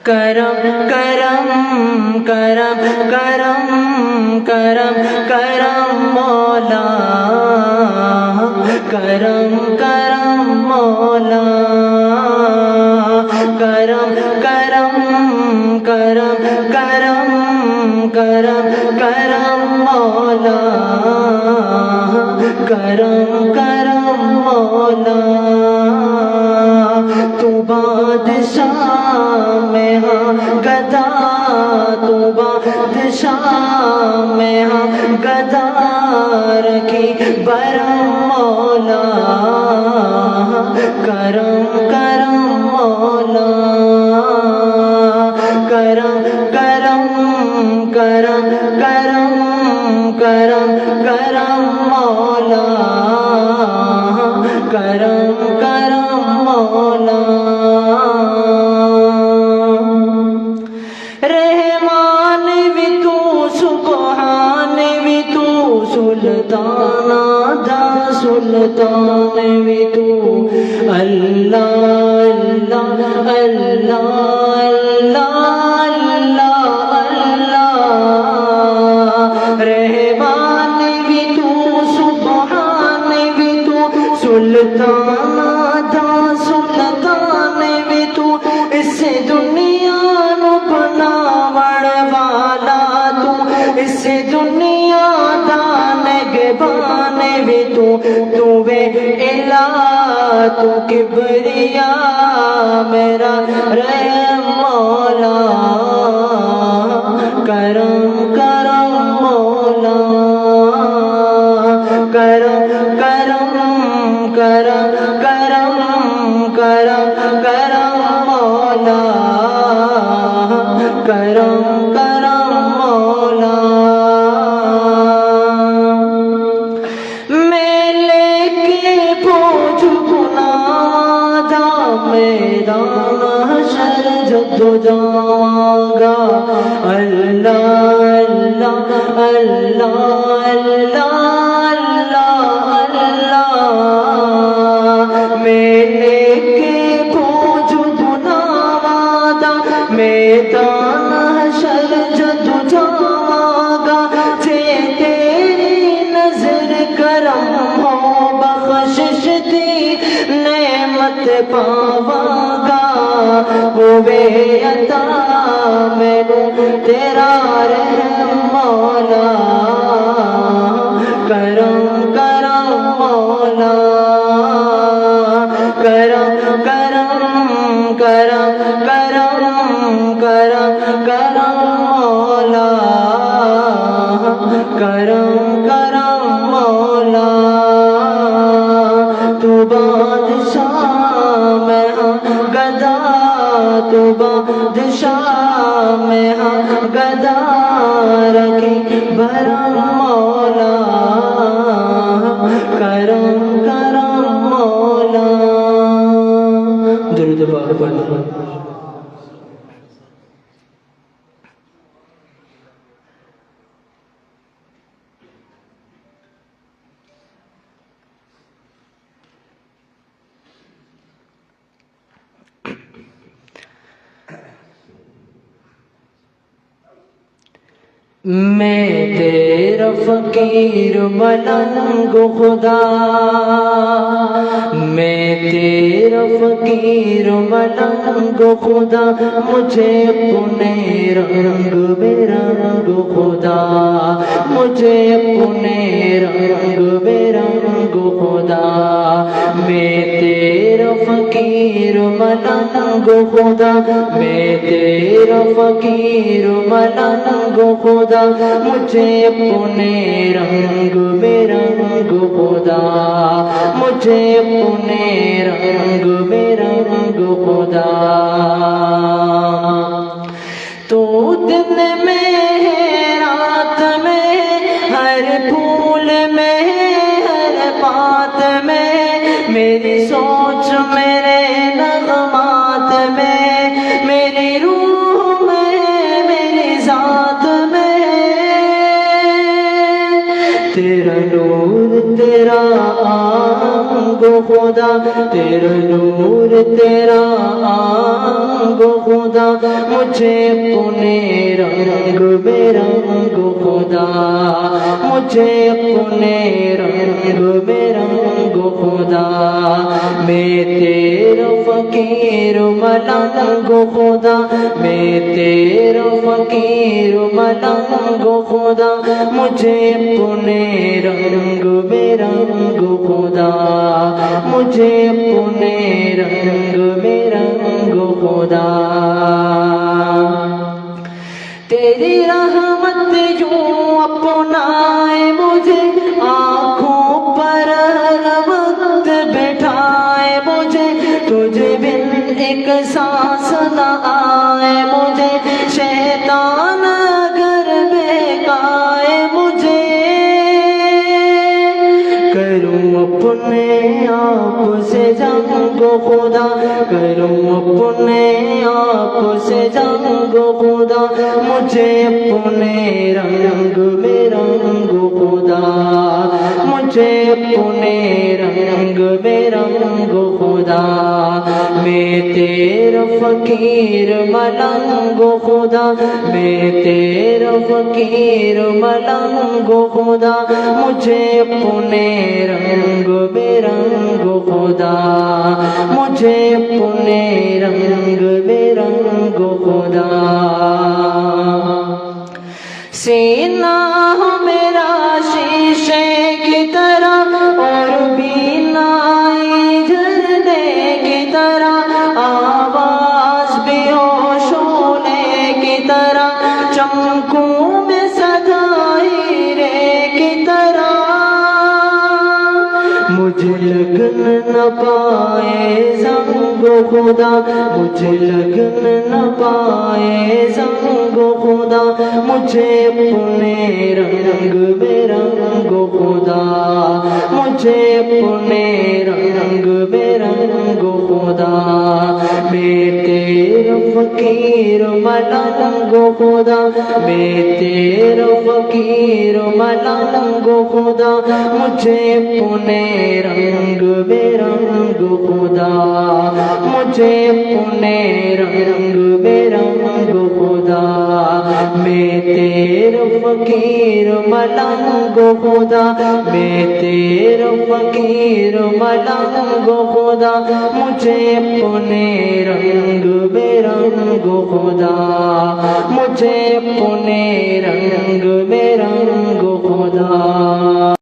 کرم کرم کرم کرم کرم کرم مولا، کرم کرم مولا، کرم کرم کرم کرم کرم کرم مولا، کرم کرم مولا، تو بادشاہ میں ہاں گدا، تو بادشاہ میں ہاں گدا رکھی برم مولا، کرم کرم مولا، کرم کرم کرم کرم کرم کرم مولا، کرم کرم مولا، رحمان بھی تو، سبحان بھی تو، سلطان دا سلطان بھی تو، اللہ اللہ اللہ اللہ اللہ، رحمان بھی تو، سبحان بھی تو، سلطان دا سلطان بھی تو، اس دنیا نو بناون والا تو، اس دنیا دا نگہبان بھی تو، تو وے الہ تو کبریا میرا رحم مولا، کرم کرم مولا، کرم کرم کرم کرم کرم کرم مولا، کرم کرم مولا، میں لے کے پہنچ گناہ دا میدان حشر جد جاواں گا، اللہ اللہ اللہ اللہ اللہ، میں لے کے پہنچ گناہ دا میدان حشر جد جاواں گا، جے تیری نظر کرم ہو بخشش دی نعمت پاواں گا، ہووے عطا مینوں تیرا رحم مولا، کرم کرم مولا، کرم کرم کرم کرم کرم کرم مولا، کرم کرم مولا، تو بادشاہ میں ہاں گدا، تو بادشاہ میں ہاں گدا رکھی برم مولا، کرم کرم مولا، درود پاک پڑھو۔ میں تیرا فقیر ملنگ خدا، میں تیرا فقیر ملنگ خدا، مجھے اپنے رنگ بے رنگ خدا، مجھے اپنے رنگ بے رنگ خدا، میں تیرا فقیر ملنگ خدا، میں تیرا فقیر ملنگ خدا، مجھے اپنے رنگ بے رنگ خدا، مجھے اپنے رنگ بے رنگ خدا، تو دن میں رات میں ہر پھول میں ہر بات میں، میری سوچ میرے نغمات میں، میری روح میں میری ذات میں، تیرا نور تیرا آنگ خدا، تیرا نور تیرا آنگ خدا، مجھے اپنے رنگ میں رنگ خدا مجھے اپنے رنگ میں رنگ خدا میں تیرا فقیر ملنگ خدا میں تیرا فقیر ملنگ خدا مجھے اپنے رنگ میں رنگ خدا مجھے اپنے رنگ میں رنگ خدا تیری رحمت یوں اپنائے مجھے آنکھوں پر ہر وقت بٹھائے مجھے تجھے بن ایک سانس نہ آئے مجھے شیطان اگر بہکائے مجھے کروں اپنے آپ سے جنگ خدا کروں اپنے آپ سے جنگ خدا مجھے اپنے رنگ میں رنگ خدا مجھے اپنے رنگ میں رنگ خدا میں تیرا فقیر ملنگ خدا میں تیرا فقیر ملنگ خدا مجھے اپنے رنگ میں رنگ خدا مجھے اپنے رنگ میں رنگ خدا سینہ میرا شیشے کی طرح اور بینائی جھرنے کی طرح آواز بھی ہو شعلے کی طرح چمکوں میں سجائی رے کی طرح مجھے لگن نہ پائے زنگ خدا مجھے لگن نہ پائے زنگ خدا مجھے اپنے رنگ میں رنگ خدا مجھے اپنے رنگ میں رنگ خدا میں تیرا فقیر ملنگ خدا میں تیرا فقیر ملنگ خدا مجھے اپنے رنگ میں رنگ خدا مجھے اپنے رنگ میں رنگ خدا میں تیرا فقیر ملنگ خدا میں تیرا فقیر ملنگ خدا مجھے اپنے رنگ میں رنگ خدا مجھے اپنے رنگ میں رنگ خدا